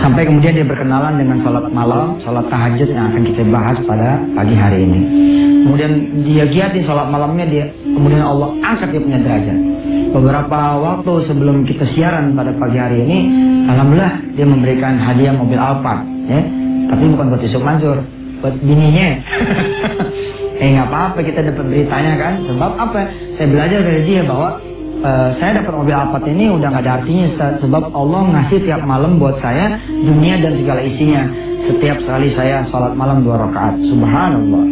Sampai kemudian dia berkenalan dengan sholat malam, sholat tahajud yang akan kita bahas pada pagi hari ini. Kemudian dia giatin sholat malamnya, dia kemudian Allah angkat dia punya derajat. Beberapa waktu sebelum kita siaran pada pagi hari ini, alhamdulillah dia memberikan hadiah mobil Alphard, ya. Tapi bukan buat Yusuf Mansur, buat bininya. Nggak apa-apa, kita dapat beritanya kan. Sebab apa? Saya belajar dari dia bahwa saya dapat mobil Alphard ini udah nggak ada artinya, sebab Allah ngasih tiap malam buat saya dunia dan segala isinya. Setiap kali saya sholat malam 2 rakaat, subhanallah.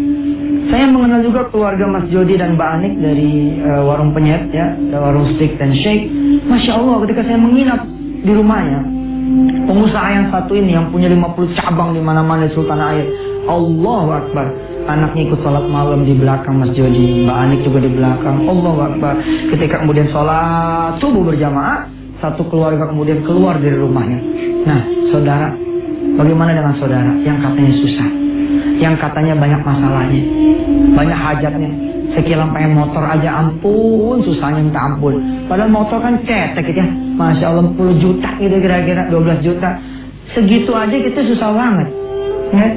Saya mengenal juga keluarga Mas Jody dan Mbak Anik dari warung penyet, ya, warung steak dan shake. Masya Allah, ketika saya menginap di rumahnya, pengusaha yang satu ini yang punya 50 cabang di mana-mana di Sultan Air, Allahu Akbar. Anaknya ikut sholat malam di belakang Mas Jody, Mbak Anik juga di belakang. Allahu Akbar. Ketika kemudian sholat subuh berjamaah, satu keluarga kemudian keluar dari rumahnya. Nah, saudara, bagaimana dengan saudara yang katanya susah, yang katanya banyak masalahnya, banyak hajatnya? Sekilas pengen motor aja, ampun, susahnya minta ampun. Padahal motor kan cetek gitu ya, Masya Allah 10 juta gitu, kira-kira 12 juta. Segitu aja kita susah banget, ya?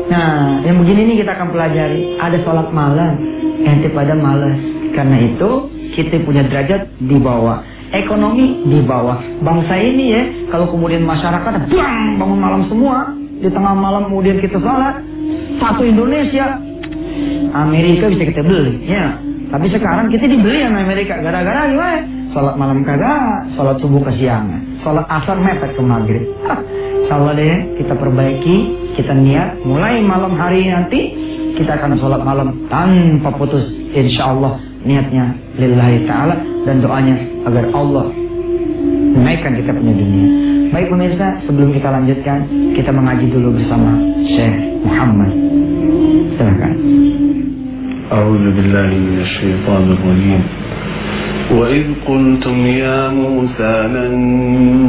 Nah, yang begini nih kita akan pelajari. Ada sholat malam, ente pada malas. Karena itu kita punya derajat di bawah, ekonomi di bawah. Bangsa ini ya, kalau kemudian masyarakat bangun malam semua, di tengah malam kemudian kita sholat, satu Indonesia, Amerika bisa kita beli, ya. Tapi sekarang kita dibeli sama Amerika. Gara-gara gimana? Sholat malam kagak, sholat subuh kesiangan, sholat asar mepet ke maghrib. Insyaallah deh, kita perbaiki, kita niat mulai malam hari nanti kita akan sholat malam tanpa putus. Insyaallah niatnya lillahi ta'ala dan doanya agar Allah menaikkan kita punya dunia. Baik pemirsa, sebelum kita lanjutkan, kita mengaji dulu bersama Syekh Muhammad. Silakan. A'udzu billahi minasyaitonir rajim. وَإِذْ قُلْتُمْ يَا مُوسَى لَن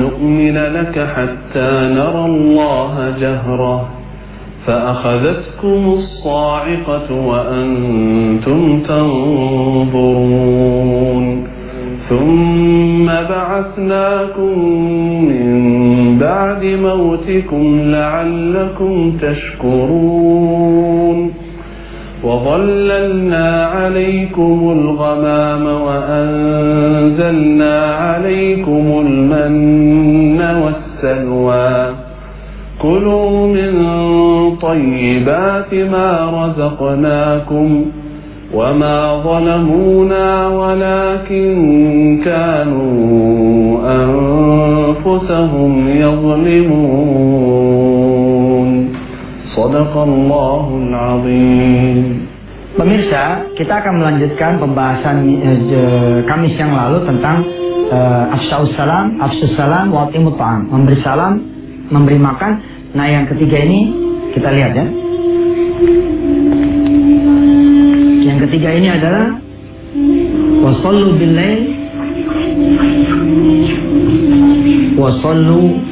نُّؤْمِنَ لَكَ حَتَّى نَرَى اللَّهَ جَهْرَةً فَأَخَذَتْكُمُ الصَّاعِقَةُ وَأَنْتُمْ تَنظُرُونَ ثُمَّ بَعَثْنَاكُمْ مِنْ بَعْدِ مَوْتِكُمْ لَعَلَّكُمْ تَشْكُرُونَ وَظَلَّلْنَا عَلَيْكُمُ الْغَمَامَ وَأَنزَلْنَا عَلَيْكُمُ الْمَنَّ وَالسَّلْوَىٰ كُلُوا مِن طَيِّبَاتِ مَا رَزَقْنَاكُمْ وَمَا ظَلَمُونَا وَلَكِن كَانُوا أَنفُسَهُمْ يَظْلِمُونَ Sadaqallahul Azim. Pemirsa, kita akan melanjutkan pembahasan Kamis yang lalu tentang afsyus salam wa atimut ta'am, memberi salam, memberi makan. Nah, yang ketiga ini kita lihat ya. Yang ketiga ini adalah wasallu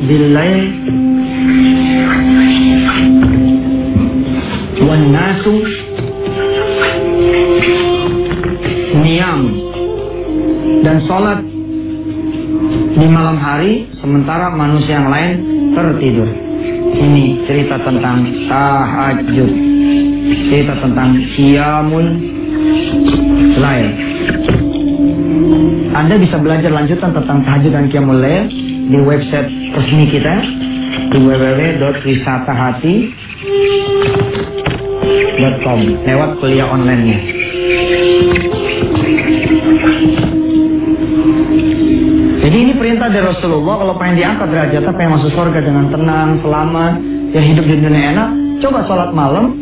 billail wan nasu niyam, dan sholat di malam hari sementara manusia yang lain tertidur. Ini cerita tentang tahajud, cerita tentang qiyamul lail. Anda bisa belajar lanjutan tentang tahajud dan qiyamul lail di website resmi kita di www.wisatahati.com lewat kuliah online-nya. Jadi ini perintah dari Rasulullah, kalau pengen diangkat derajatnya, pengen masuk surga dengan tenang, selamat, ya hidup di dunia enak, coba sholat malam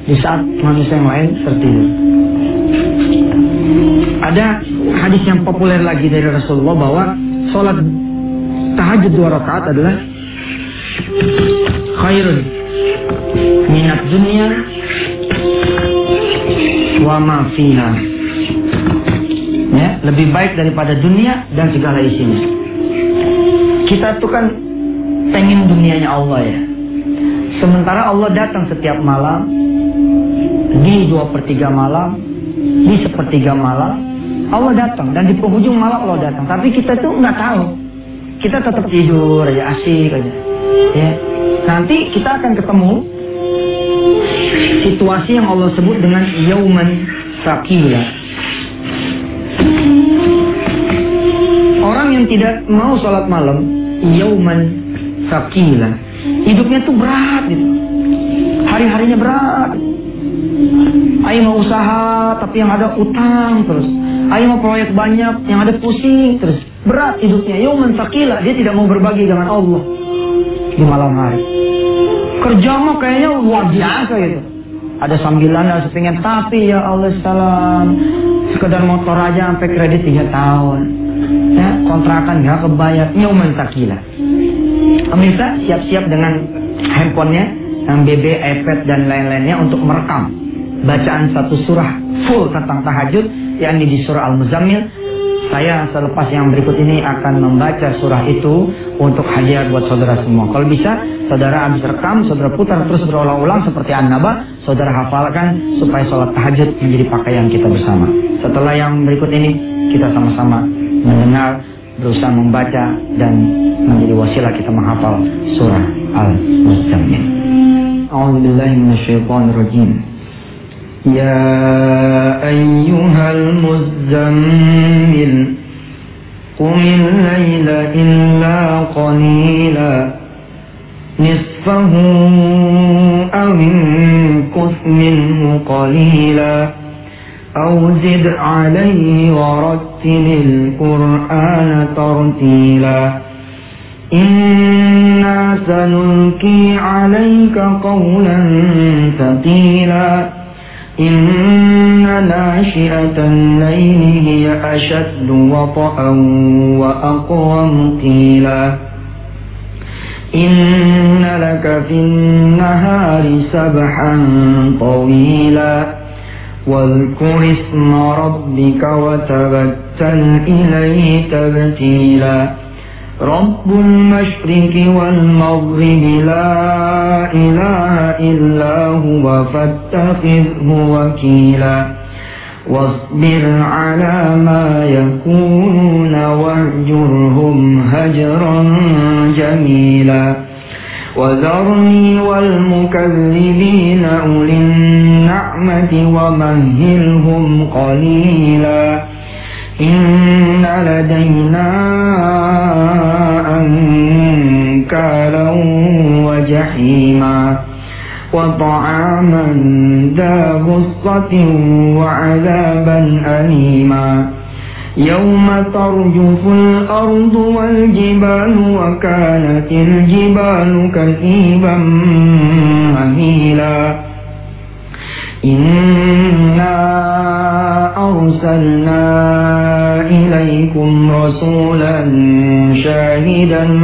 di saat manusia yang lain tertidur. Ada hadis yang populer lagi dari Rasulullah bahwa sholat tahajud 2 rakaat adalah khairun minat dunia wa ma fiha, ya, lebih baik daripada dunia dan segala isinya. Kita tuh kan pengen dunianya Allah ya, sementara Allah datang setiap malam, di 2/3 malam, di 1/3 malam Allah datang, dan di penghujung malam Allah datang. Tapi kita tuh nggak tahu kita tetap tidur aja, asik aja. Ya. Nanti kita akan ketemu situasi yang Allah sebut dengan yauman sakila. Orang yang tidak mau sholat malam, yauman sakila, hidupnya tuh berat gitu. Hari-harinya berat. Ayo mau usaha tapi yang ada utang terus. Ayo mau proyek banyak yang ada pusing terus. Berat hidupnya, yauman sakila, dia tidak mau berbagi dengan Allah di malam hari. Kerja mah kayaknya luar biasa gitu. Ada sambilan, ada sepingin, tapi ya Allah salam, sekedar motor aja sampai kredit 3 tahun. Ya, kontrakan gak kebayar, yauman sakila. Pemirsa siap-siap dengan handphonenya, yang BB, iPad dan lain-lainnya untuk merekam bacaan satu surah full tentang tahajud, yakni di surah Al-Muzammil. Saya selepas yang berikut ini akan membaca surah itu untuk hadiah buat saudara semua. Kalau bisa, saudara habis rekam, saudara putar terus berulang-ulang seperti An-Naba, saudara hafalkan supaya sholat tahajud menjadi pakaian kita bersama. Setelah yang berikut ini, kita sama-sama mendengar, berusaha membaca dan menjadi wasilah kita menghafal surah Al-Muzammil. A'udzubillahi minasyaitonirrajim. Ya ayyuhal muzammil qumil laila illa qalila nisfahu aw inqus minhu qalila aw zid alayhi warattilil qur'ana tartila inna sanulqi alayka qawlan thaqila inna nashi'atan layli hiya ashaddu wata'an wa aqwam qila inna laka fin nahari sabhan tawila wadhkur isma rabbika wa tabattal ilayhi tabtila Rabbul masyriqi wal maghribi la ilaha illa huwa fattakhidhu wakila wasbir ala ma yakununa wahjurhum hajran jamila wadharni wal mukadzibina ulin na'mati wa mahhilhum qalila inna ladayna ankalan wa jahima wa ta'aman dha ghussatin wa 'adaban alima yawma tarjuful ardu wal jibalu wa kanatil jibalu katiban mahila inna arsalna ilaykum rasulan shahidan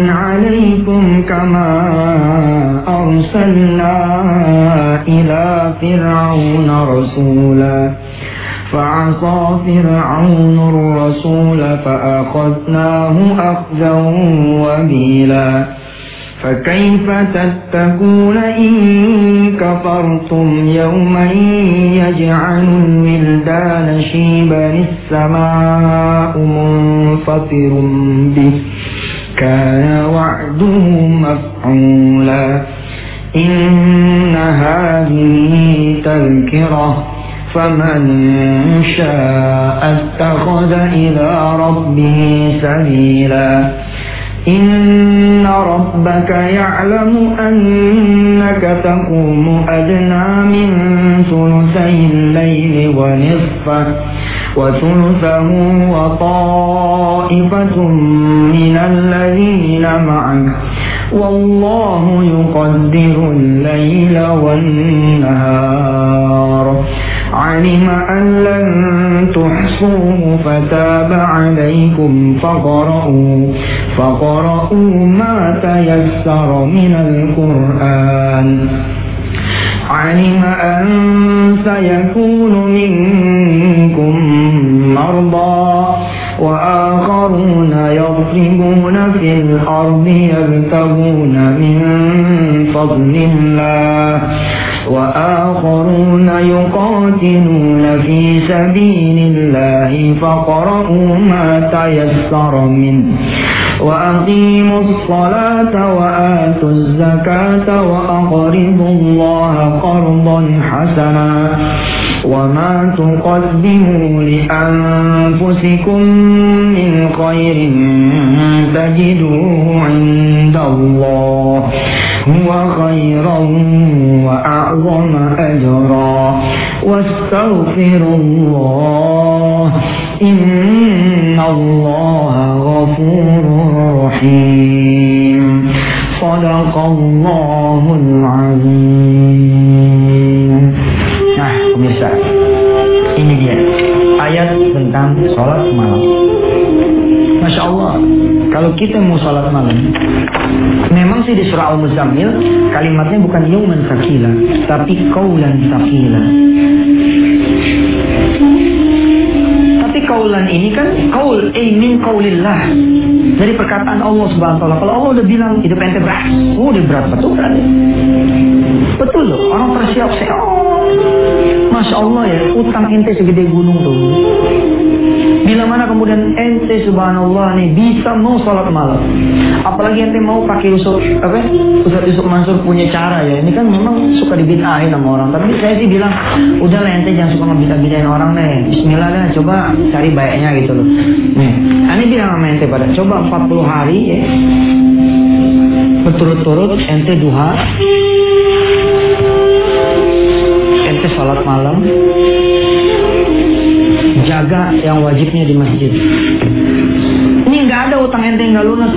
alaykum kama arsalna ila fir'auna rasula fa'asa fir'aunu ar-rasula fa'akhadnahu akhdan wabila فكيف تتقون إن كفرتم يوما يجعل الولدان شيبا السماء منفطر به كان وعده مفعولا إن هذه تذكرة فمن شاء اتخذ إلى ربه سبيلا إن ربك يعلم أنك تقوم أدنى من ثلثي الليل ونصفه وثلثه وطائفة من الذين معك والله يقدر الليل والنهار علم أن لن تحصوه فتاب عليكم فقرؤوا ما تيسر من القرآن علم أن سيكون منكم مرضى وآخرون يضربون في الأرض يبتغون من فضل الله وآخرون يقاتلون في سبيل الله فاقرؤوا ما تيسر منه وأقيموا الصلاة وآتوا الزكاة وأقرضوا الله قرضا حسنا وما تقدموا لأنفسكم من خير تجدوه عند الله هو خيرا وأعظم أجرا واستغفروا الله إن الله غفور رحيم صدق الله العظيم. Nah pemirsa, ini dia ayat tentang sholat malam. Masya Allah, kalau kita mau sholat malam, memang sih di surah Al-Muzammil kalimatnya bukan yawman sakila, tapi qaulan sakila. Tapi qaulan ini kan qaul min qaulillah, dari perkataan Allah Subhanahu wa taala. Kalau Allah udah bilang hidup ente berat, udah berat betul berarti. Betul loh, orang tersiap-siap. Masya Allah ya, utang ente segede gunung tuh. Bila mana kemudian ente subhanallah nih bisa mau sholat malam, apalagi ente mau pakai Ustaz Yusuf Mansur punya cara ya. Ini kan memang suka dibid'ahin sama orang, tapi saya sih bilang udahlah ente jangan suka ngebid'ahin orang deh. Bismillah deh, coba cari baiknya gitu loh. Nih, ini bilang sama ente pada coba 40 hari ya, berturut-turut ente duha, ente sholat malam, jaga yang wajibnya di masjid. Ini nggak ada utang ente nggak lunas.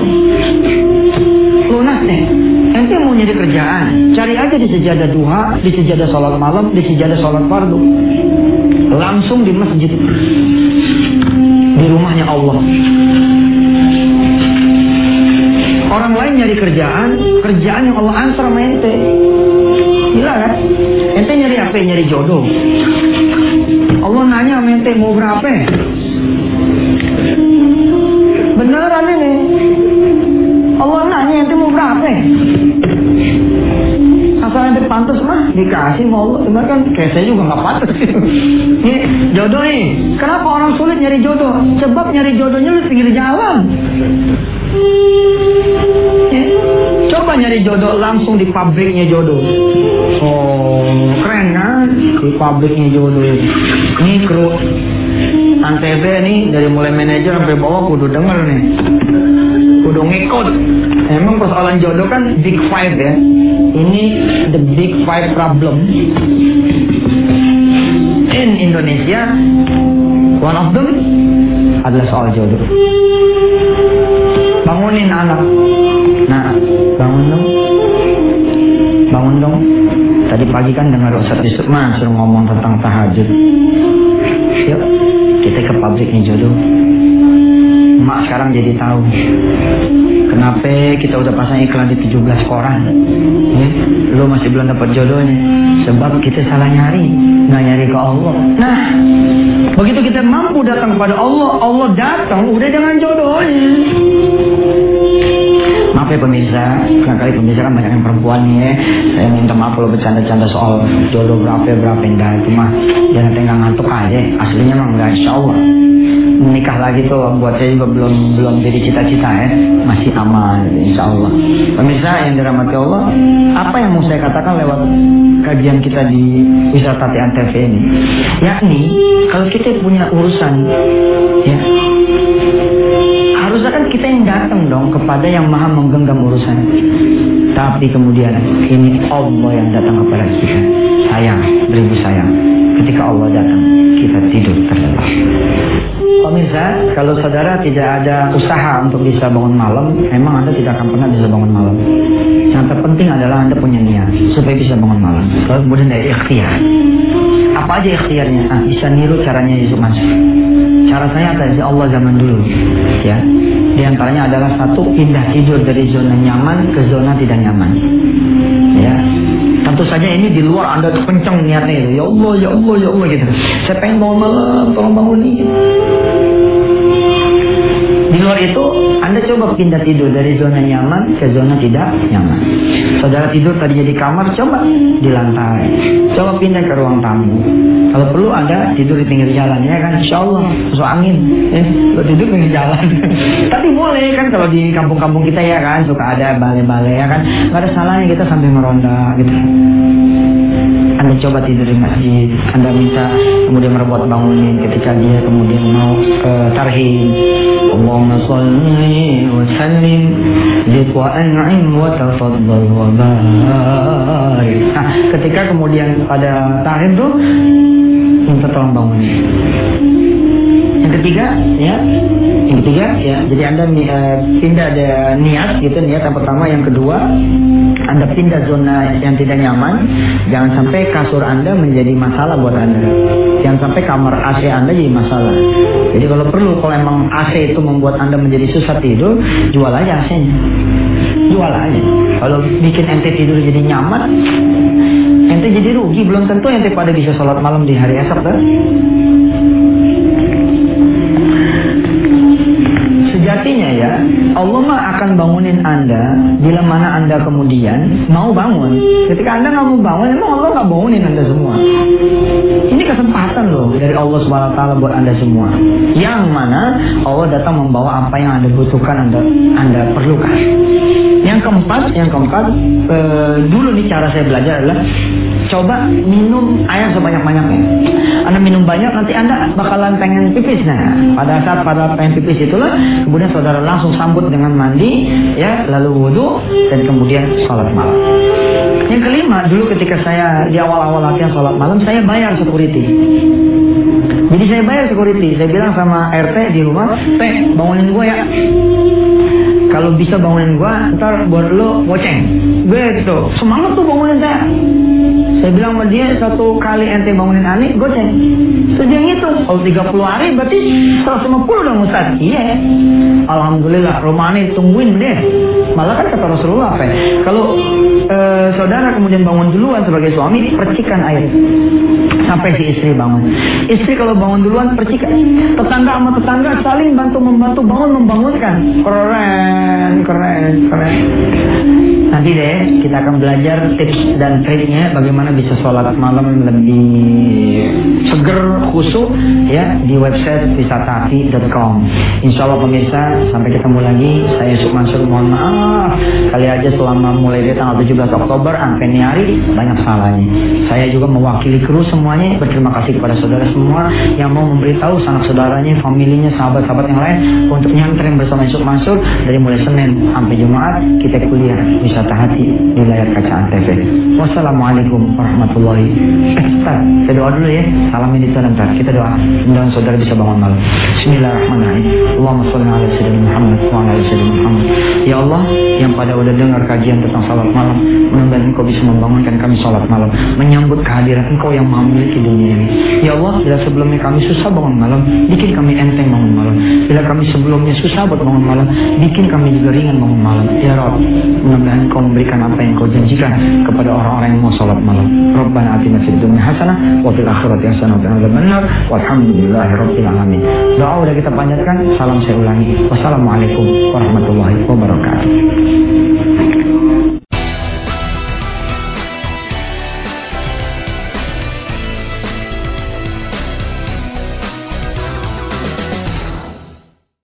Lunas nih. Ente mau nyari kerjaan, cari aja di sejadah duha, di sejadah sholat malam, di sejadah sholat fardu. Langsung di masjid, di rumahnya Allah. Orang lain nyari kerjaan yang Allah antar sama ente. Gila kan? Ente nyari apa? Nyari jodoh. Allah nanya sama ente mau berapa? Beneran ini. Allah nanya ente mau berapa? Asal ente pantas mah dikasih sama Allah. Cuma kan kayak saya juga gak pantas. Ini jodoh nih. Kenapa orang sulit nyari jodoh? Sebab nyari jodohnya di pinggir jalan. Coba nyari jodoh langsung di pabriknya jodoh. Oh, keren kan? Di pabriknya jodoh. Ini kru Antv nih, dari mulai manajer sampai bawah kudu denger nih, kudu ngikut. Emang persoalan jodoh kan big five ya. Ini the big five problem in Indonesia. One of them adalah soal jodoh. Bangunin anak. Nah, bangun dong. Tadi pagi kan dengar Ustaz Yusuf Mansur ngomong tentang tahajud. Yuk, kita ke pabriknya jodoh. Mak sekarang jadi tahu kenapa kita udah pasang iklan di 17 koran. Lo masih belum dapat jodohnya. Sebab kita salah nyari, nggak nyari ke Allah. Nah, begitu kita mampu datang kepada Allah, Allah datang udah dengan jodohnya. Maaf ya pemirsa, kali pemirsa kan banyak yang perempuan nih ya. Saya minta maaf kalau bercanda-canda soal jodoh berapa enggak, itu mah jangan tengah ngantuk aja. Aslinya mah enggak, insya Allah. Menikah lagi tuh buat saya juga belum jadi cita-cita ya, masih aman insya Allah. Pemirsa yang dirahmati Allah, apa yang mau saya katakan lewat kajian kita di Wisata Antv ini, yakni kalau kita punya urusan ya, harusnya kan kita yang datang dong kepada yang maha menggenggam urusan. Tapi kemudian ini Allah yang datang kepada kita. Sayang, beribu sayang. Ketika Allah datang, kita tidur terlelap. Pemirsa, kalau saudara tidak ada usaha untuk bisa bangun malam, memang Anda tidak akan pernah bisa bangun malam. Yang terpenting adalah Anda punya niat supaya bisa bangun malam. Lalu kemudian dari ikhtiar. Apa aja ikhtiarnya? Bisa niru caranya Yusuf Mansur. Cara saya dari Allah zaman dulu, ya. Di antaranya adalah satu, pindah tidur dari zona nyaman ke zona tidak nyaman. Ya. Tentu saja ini di luar Anda kenceng niatnya itu. Ya Allah, ya Allah, ya Allah gitu. Saya pengen bangun malam, tolong bangun nih. Di luar itu Anda coba pindah tidur dari zona nyaman ke zona tidak nyaman. Saudara tidur tadinya di kamar, coba di lantai. Coba pindah ke ruang tamu. Kalau perlu ada tidur di pinggir jalan, ya kan? Insya Allah, masuk angin. Lo tidur pinggir jalan. Tapi boleh kan kalau di kampung-kampung kita ya kan, suka ada balai-balai ya kan. Gak ada salahnya kita sambil meronda gitu. Anda coba tidur di masjid, Anda minta kemudian merebut bangunin ketika dia kemudian mau tarhim. Allahumma sholli wa sallim zid wa an'im wa tafaddal wa barik. Nah, ketika kemudian pada tarhim tuh minta tolong bangunin. Yang ketiga ya, jadi Anda pindah ada niat gitu, niat yang pertama. Yang kedua, Anda pindah zona yang tidak nyaman. Jangan sampai kasur Anda menjadi masalah buat Anda. Jangan sampai kamar AC Anda jadi masalah. Jadi kalau perlu, kalau emang AC itu membuat Anda menjadi susah tidur, jual aja AC-nya. Jual aja. Kalau bikin ente tidur jadi nyaman, ente jadi rugi. Belum tentu ente pada bisa sholat malam di hari esok kan? Sejatinya ya, Allah mah akan bangunin Anda bila mana Anda kemudian mau bangun. Ketika Anda nggak mau bangun, emang Allah nggak bangunin Anda semua. Ini kesempatan loh dari Allah SWT buat Anda semua. Yang mana Allah datang membawa apa yang Anda butuhkan, Anda perlukan. Yang keempat, dulu nih cara saya belajar adalah coba minum air sebanyak-banyaknya. Anda minum banyak, nanti Anda bakalan pengen pipis. Nah, pada saat pengen pipis itulah, kemudian saudara langsung sambut dengan mandi, ya, lalu wudhu, dan kemudian sholat malam. Yang kelima, dulu ketika saya di awal-awal latihan sholat malam, saya bayar security. Jadi saya bayar security. Saya bilang sama RT di rumah, "Teh, bangunin gue ya. Kalau bisa bangunin gua, ntar buat lo goceng." Gue gitu, semangat tuh bangunin saya. Saya bilang sama dia, 1 kali ente bangunin aneh, goceng. Sejak itu, kalau 30 hari berarti 150 dong Ustaz. Iya. Alhamdulillah, rumah aneh tungguin deh. Malah kan kata Rasulullah apa ya? Kalau saudara kemudian bangun duluan sebagai suami, percikan air sampai si istri bangun. Istri kalau bangun duluan, percikan. Tetangga sama tetangga saling bantu-membantu membangunkan. Keren. Nanti deh kita akan belajar tips dan triknya bagaimana bisa sholat malam lebih seger, khusyuk ya di website wisatahati.com. Insya Allah pemirsa, sampai ketemu lagi. Saya Yusuf Mansur, mohon maaf kali aja selama mulai dari tanggal 17 Oktober sampai ini hari banyak salahnya. Saya juga mewakili kru semuanya berterima kasih kepada saudara semua yang mau memberitahu sanak saudaranya, familinya, sahabat-sahabat yang lain untuk nyantren bersama Yusuf Mansur dari mulai Senin sampai Jumat kita kuliah Wisata Hati di layar kaca Antv. Wassalamualaikum warahmatullahi wabarakatuh. Kita doa dulu ya. Salam ini dan kita doa mudah-mudahan saudara bisa bangun malam. Bismillahirrahmanirrahim. Allahumma sholli ala sayyidina Muhammad wa ala ali sayyidina Muhammad. Ya Allah, yang pada udah dengar kajian tentang salat malam, mudah-mudahan Engkau bisa membangunkan kami salat malam, menyambut kehadiran Engkau yang memiliki dunia ini. Ya Allah, bila sebelumnya kami susah bangun malam, bikin kami enteng bangun malam. Bila kami sebelumnya susah buat bangun malam, bikin kami juga ringan bangun malam. Ya Rabb, mudah-mudahan Engkau memberikan apa yang Engkau janjikan kepada orang-orang yang mau salat malam. Rabbana atina fid dunya hasanah wa fil akhirati hasanah wa qina adzabannar. Walhamdulillahirabbil alamin. Doa udah kita panjatkan, salam saya ulangi. Wassalamualaikum warahmatullahi wabarakatuh.